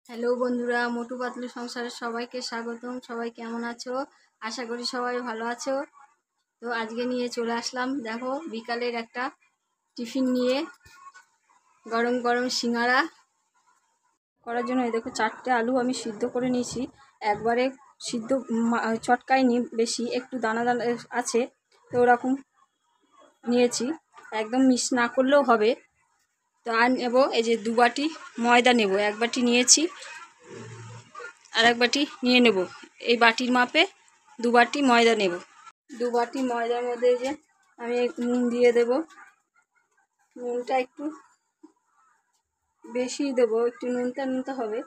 Hello বন্ধুরা, মোটু পাতলু সংসারের সবাইকে স্বাগতম। সবাই কেমন আছো? আশা করি সবাই ভালো আছো। তো আজকে নিয়ে চলে আসলাম, দেখো বিকালের একটা টিফিন নিয়ে, গরম গরম সিঙ্গারা করার জন্য। এই দেখো 4টে আলু আমি সিদ্ধ করে নিয়েছি, একবারে সিদ্ধ চটকাইনি, বেশি একটু দানা দানা আছে, তো ওরকম নিয়েছি, একদম মিক্স না করলেও হবে। তো আর নেব এই যে 2 বাটি ময়দা নেব, 1 বাটি নিয়েছি আর 1 বাটি নিয়ে নেব। এই বাটির মাপে 2 বাটি ময়দা নেব। 2 বাটি ময়দার মধ্যে যে আমি নুন দিয়ে দেব। নুনটা একটু বেশি দেব, একটু নুনটা হবে,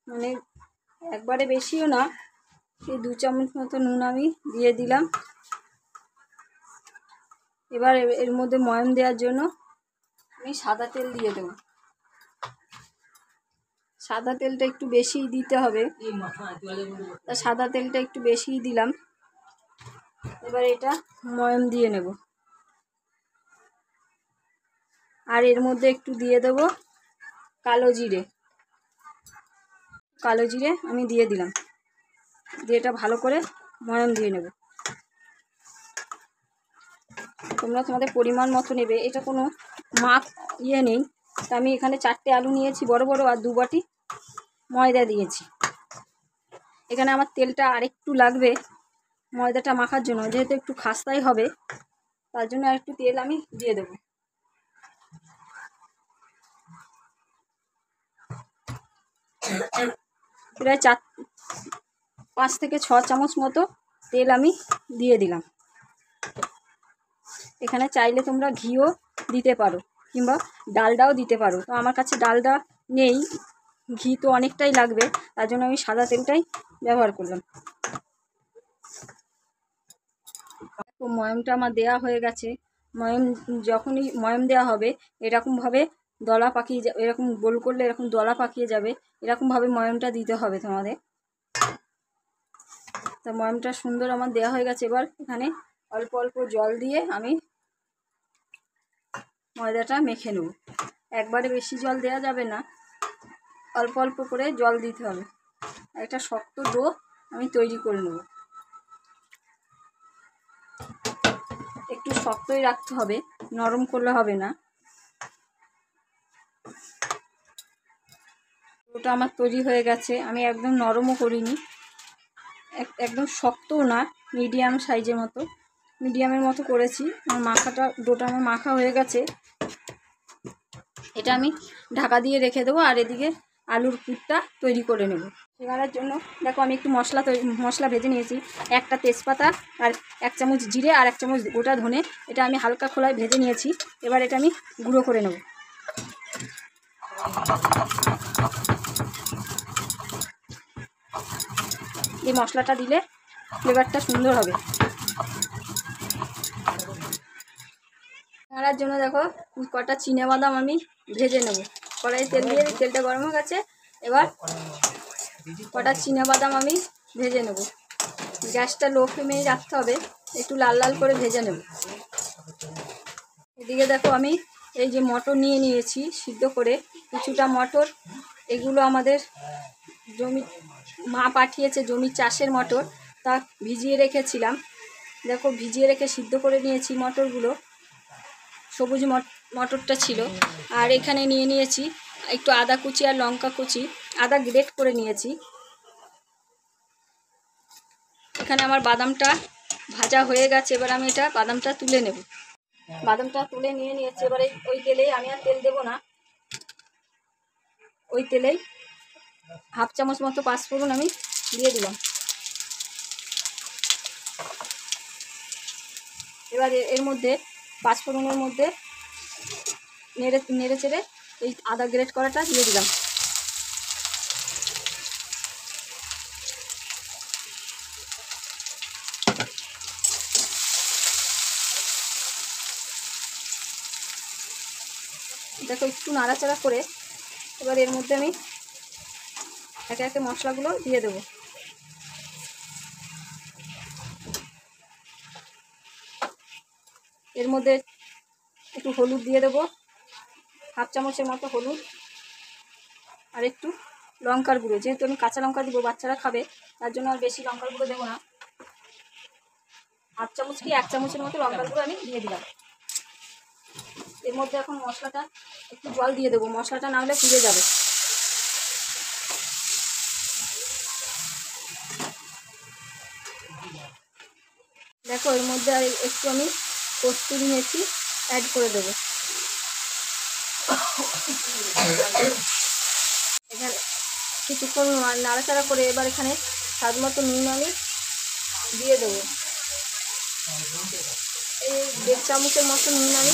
মানে একবারে বেশিও না, এই 2 চামচ মতো নুন আমি দিয়ে দিলাম। এবার এর মধ্যে ময়াম দেওয়ার জন্য আমি সাদা তেল দিয়ে দেব। সাদা তেলটা একটু বেশি দিতে হবে, তা সাদা তেলটা একটু বেশিই দিলাম। এবার এটা ময়াম দিয়ে নেব, আর এর মধ্যে একটু দিয়ে দেব কালো জিরে। কালো জিরে আমি দিয়ে দিলাম, দিয়ে এটা ভালো করে ময়াম দিয়ে নেব। তোমরা তোমাদের পরিমাণ মতো নেবে, এটা কোনো মাপ নেই। তা আমি এখানে 4টে আলু নিয়েছি বড় বড়, আর 2 বাটি ময়দা দিয়েছি। এখানে আমার তেলটা আরেকটু লাগবে ময়দাটা মাখার জন্য, যেহেতু একটু খাস্তাই হবে, তার জন্য আরেকটু তেল আমি দিয়ে দেবো। প্রায় 5 থেকে 6 চামচ মতো তেল আমি দিয়ে দিলাম। এখানে চাইলে তোমরা ঘিও দিতে পারো, কিংবা ডালডাও দিতে পারো। তো আমার কাছে ডালডা নেই, ঘি তো অনেকটাই লাগবে, তার জন্য আমি সাদা তেলটাই ব্যবহার করলাম। তো ময়ামটা আমার দেয়া হয়ে গেছে। ময়াম যখনই ময়াম দেওয়া হবে, এরকমভাবে দলা পাকিয়ে এরকম গোল করলে এরকম দলা পাকিয়ে যাবে, এরকমভাবে ময়ামটা দিতে হবে তোমাদের। তা ময়ামটা সুন্দর আমার দেয়া হয়ে গেছে। এবার এখানে অল্প অল্প জল দিয়ে আমি ময়দাটা মেখে নেব। একবারে বেশি জল দেওয়া যাবে না, অল্প অল্প করে জল দিতে হবে। একটা শক্ত ডো আমি তৈরি করে নেব। একটু শক্তই রাখতে হবে, নরম করলে হবে না। ওটা আমার তৈরি হয়ে গেছে, আমি একদম নরমও করিনি, একদম শক্তও না, মিডিয়াম সাইজের মতো, মিডিয়ামের মতো করেছি। আমার ডোটা আমার মাখা হয়ে গেছে। এটা আমি ঢাকা দিয়ে রেখে দেবো, আর এদিকে আলুর পুরটা তৈরি করে নেব। সিঙ্গারার জন্য দেখো আমি একটু মশলা ভেজে নিয়েছি। একটা তেজপাতা, আর 1 চামচ জিরে, আর 1 চামচ গোটা ধনে, এটা আমি হালকা খোলায় ভেজে নিয়েছি। এবার এটা আমি গুঁড়ো করে নেব। এই মশলাটা দিলে ফ্লেভারটা সুন্দর হবে। সিঙ্গারার জন্য দেখো কটা চিনেবাদাম আমি ভেজে নেব। কড়াই তেল দিয়ে, তেলটা গরম হয়ে গেছে। এবার কটা চিনেবাদাম আমি ভেজে নেব। গ্যাসটা লো ফ্লেমেই রাখতে হবে, একটু লাল লাল করে ভেজে নেব। এদিকে দেখো আমি এই যে মটর নিয়ে নিয়েছি সিদ্ধ করে, কিছুটা মটর, এগুলো আমাদের মা পাঠিয়েছে, জমির চাষের মটর, তা ভিজিয়ে রেখেছিলাম। দেখো ভিজিয়ে রেখে সিদ্ধ করে নিয়েছি মটরগুলো, সবুজ মটরটা ছিল। আর এখানে নিয়ে নিয়েছি একটু আদা কুচি আর লঙ্কা কুচি, আদা গ্রেট করে নিয়েছি। এখানে আমার বাদামটা ভাজা হয়ে গেছে, এবার আমি এটা বাদামটা তুলে নেব। বাদামটা তুলে নিয়ে নিয়েছি। এবারে ওই তেলেই, আমি আর তেল দেবো না, ওই তেলেই 1/2 চামচ মতো পাঁচফোড়ন আমি দিয়ে দিলাম। এবার এর মধ্যে পাঁচফোড়নের মধ্যে নেড়ে চেড়ে এই আদা গ্রেট করাটা দিয়ে দিলাম। দেখো একটু নাড়াচাড়া করে এবার এর মধ্যে আমি একে একে মশলাগুলো দিয়ে দেবো। এর মধ্যে একটু হলুদ দিয়ে দেবো, 1/2 চামচের মতো হলুদ, আর একটু লঙ্কার গুঁড়ো, যেহেতু আমি কাঁচা লঙ্কা দিব, বাচ্চারা খাবে, তার জন্য আর বেশি লঙ্কার গুঁড়ো দেবো না। হাফ চামচ কি 1 চামচের মতো লঙ্কার গুঁড়ো আমি দিয়ে দিলাম। এর মধ্যে এখন মশলাটা একটু জল দিয়ে দেবো, মশলাটা না হলে পুড়ে যাবে। দেখো এর মধ্যে আর একটু আমি কস্তুরি মেথি অ্যাড করে দেবো। এখানে কিছুক্ষণ নাড়াচাড়া করে এবার এখানে স্বাদ মতো নুন আমি দিয়ে দেবো। এই 1.5 চামচের মতো নুন আমি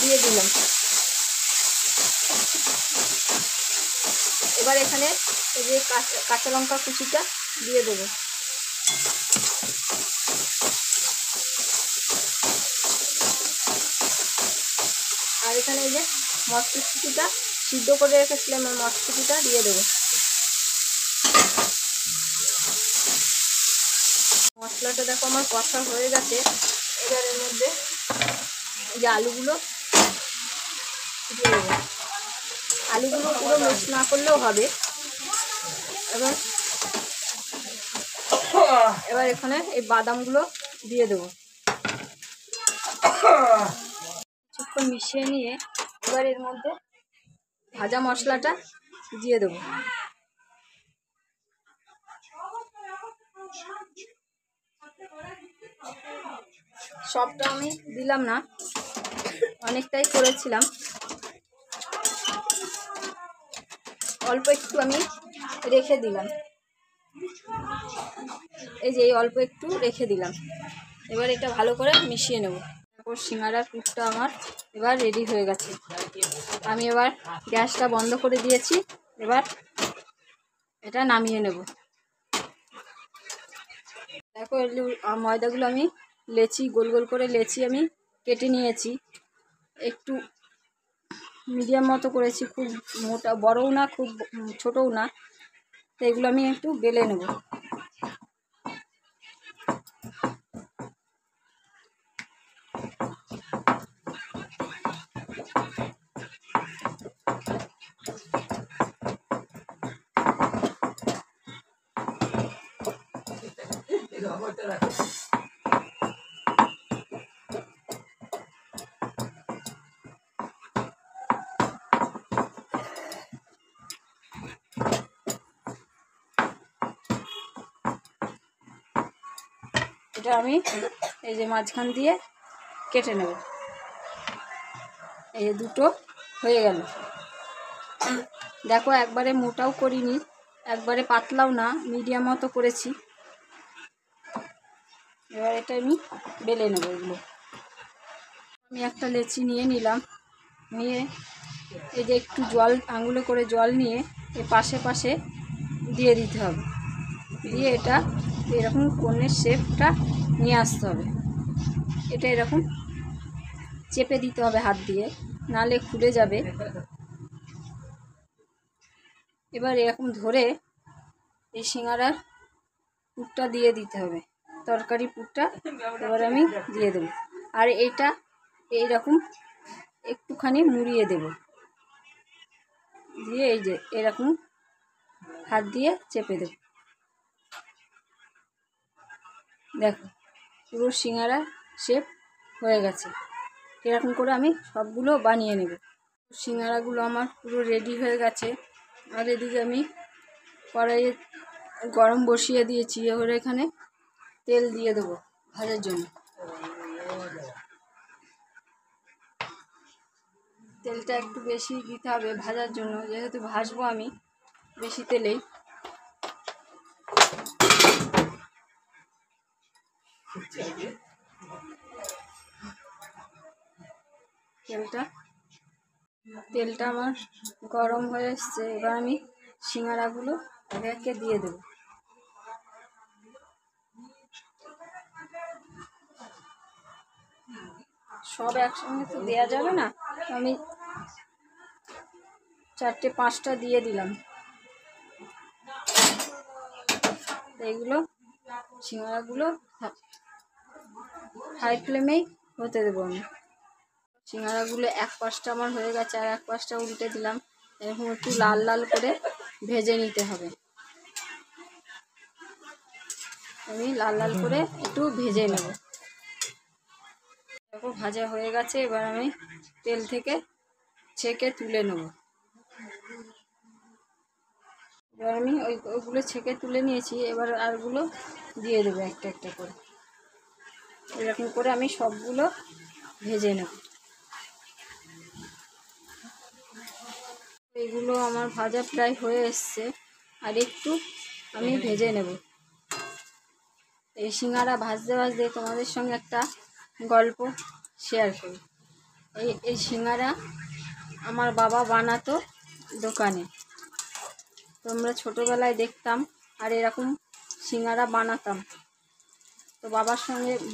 দিয়ে দিলাম। এবার এখানে এই যে কাঁচা লঙ্কা কুচিটা দিয়ে দেবো। আর এখানে এই যে মটরশুঁটিটা সিদ্ধ করে রেখেছিলাম, মটরশুঁটিটা দিয়ে দেবো। মশলাটা দেখো আমার কষা হয়ে গেছে। এবার এর মধ্যে এই যে আলুগুলো দিয়ে দেবো। আলুগুলো পুরো মিক্স না করলেও হবে। এবার এখানে এই বাদামগুলো দিয়ে দেবো। কিছুক্ষণ মিশিয়ে নিয়ে এবার এর মধ্যে ভাজা মশলাটা দিয়ে দেবো। সবটা আমি দিলাম না, অনেকটাই করেছিলাম, অল্প একটু আমি রেখে দিলাম। এই যে এই অল্প একটু রেখে দিলাম। এবার এটা ভালো করে মিশিয়ে নেব। তারপর সিঙ্গাড়ার পুরটা আমার এবার রেডি হয়ে গেছে। আমি এবার গ্যাসটা বন্ধ করে দিয়েছি। এবার এটা নামিয়ে নেব। দেখো ময়দাগুলো আমি লেচি গোল গোল করে লেচি আমি কেটে নিয়েছি। একটু মিডিয়াম মতো করেছি, খুব মোটা বড়ও না খুব ছোটও না। তো এগুলো আমি একটু বেলে নেব। এটা আমি এই যে মাঝখান দিয়ে কেটে নেব। এই যে দুটো হয়ে গেল। দেখো একবারে মোটাও করিনি, একবারে পাতলাও না, মিডিয়াম মতো করেছি। এবার এটা আমি বেলে নেব। এগুলো আমি একটা লেচি নিয়ে নিলাম, নিয়ে এই যে একটু জল আঙুলে করে জল নিয়ে এই পাশে পাশে দিয়ে দিতে হবে। দিয়ে এটা এরকম কোণের শেপটা নিয়ে আসতে হবে। এটা এরকম চেপে দিতে হবে হাত দিয়ে, নালে খুলে যাবে। এবার এরকম ধরে এই সিঙ্গাড়ার পুরটা দিয়ে দিতে হবে, তরকারি পুরটা এবার আমি দিয়ে দেবো। আর এটা এইরকম একটুখানি মুড়িয়ে দেব, দিয়ে এই যে এরকম হাত দিয়ে চেপে দেব। দেখো পুরো সিঙ্গাড়া শেপ হয়ে গেছে। এরকম করে আমি সবগুলো বানিয়ে নেব। সিঙ্গাড়াগুলো আমার পুরো রেডি হয়ে গেছে। আর এদিকে আমি কড়াইয়ে গরম বসিয়ে দিয়েছি। এবার এখানে তেল দিয়ে দেবো ভাজার জন্য। তেলটা একটু বেশি দিতে হবে ভাজার জন্য, যেহেতু ভাজবো আমি বেশি তেলেই। তেলটা আমার গরম হয়ে এসছে। এবার আমি সিঙ্গাড়াগুলো একে একে দিয়ে দেব। সব একসঙ্গে তো দেওয়া যাবে না, আমি 4-5টা দিয়ে দিলাম। এইগুলো সিঙ্গাড়াগুলো হাই ফ্লেমেই হতে দেবো আমি। সিঙ্গাড়াগুলো এক পাশটা আমার হয়ে গেছে, আর এক পাশটা উল্টে দিলাম। এরকম একটু লাল লাল করে ভেজে নিতে হবে। আমি লাল লাল করে একটু ভেজে নেব। দেখো ভাজা হয়ে গেছে, এবার আমি তেল থেকে ছেঁকে তুলে নেব। এবার আমি ওইগুলো ছেঁকে তুলে নিয়েছি, এবার আরগুলো দিয়ে দেবো একটা একটা করে। এরকম করে আমি সবগুলো ভেজে নেব। এগুলো আমার ভাজা প্রায় হয়ে এসছে, আর একটু আমি ভেজে নেব। এই সিঙ্গারা ভাজতে ভাজতে তোমাদের সঙ্গে একটা গল্প শেয়ার করি। এই সিঙ্গারা আমার বাবা বানাতো দোকানে। তোমরা ছোটোবেলায় দেখতাম আর এরকম সিঙ্গারা বানাতাম। তো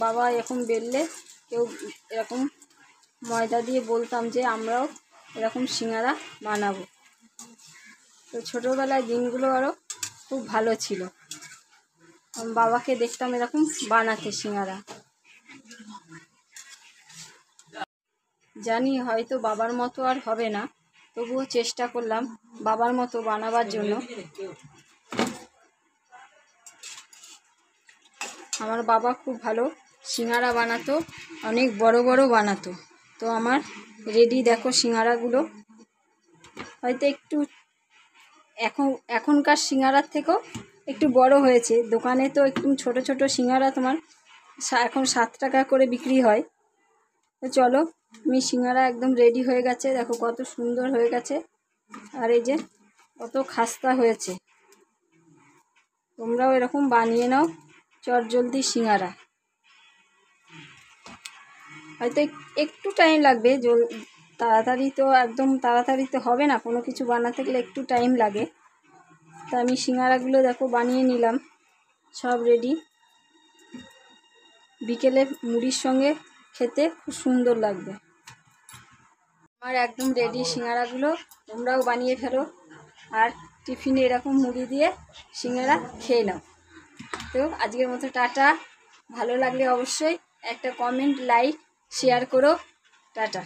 বাবা এরকম বেললে কেউ এরকম ময়দা দিয়ে বলতাম যে আমরাও এরকম সিঙ্গারা বানাবো। তো ছোটোবেলায় দিনগুলো আরও খুব ভালো ছিল। বাবাকে দেখতাম এরকম বানাতে সিঙ্গারা। জানি হয়তো বাবার মতো আর হবে না, তবুও চেষ্টা করলাম বাবার মতো বানাবার জন্য। আমার বাবা খুব ভালো সিঙ্গারা বানাতো, অনেক বড় বড় বানাতো। তো আমার রেডি দেখো সিঙ্গারাগুলো। হয়তো একটু এখনকার সিঙ্গারার থেকেও একটু বড় হয়েছে। দোকানে তো একটু ছোট ছোট সিঙ্গারা তোমার এখন 7 টাকা করে বিক্রি হয়। তো চলো, আমি সিঙ্গারা একদম রেডি হয়ে গেছে। দেখো কত সুন্দর হয়ে গেছে, আর এই যে কত খাস্তা হয়েছে। তোমরাও এরকম বানিয়ে নাও চটজলদি সিঙ্গারা। হয়তো একটু টাইম লাগবে, তাড়াতাড়ি তো একদম তাড়াতাড়ি তো হবে না, কোনো কিছু বানাতে গেলে একটু টাইম লাগে। তা আমি সিঙ্গারাগুলো দেখো বানিয়ে নিলাম, সব রেডি। বিকেলে মুড়ির সঙ্গে খেতে খুব সুন্দর লাগবে। আমার একদম রেডি সিঙ্গারাগুলো, তোমরাও বানিয়ে ফেলো আর টিফিনে এরকম মুড়ি দিয়ে সিঙ্গারা খেয়ে নাও। তো আজকের মতো টাটা। ভালো লাগলে অবশ্যই একটা কমেন্ট, লাইক, শেয়ার করো। টাটা।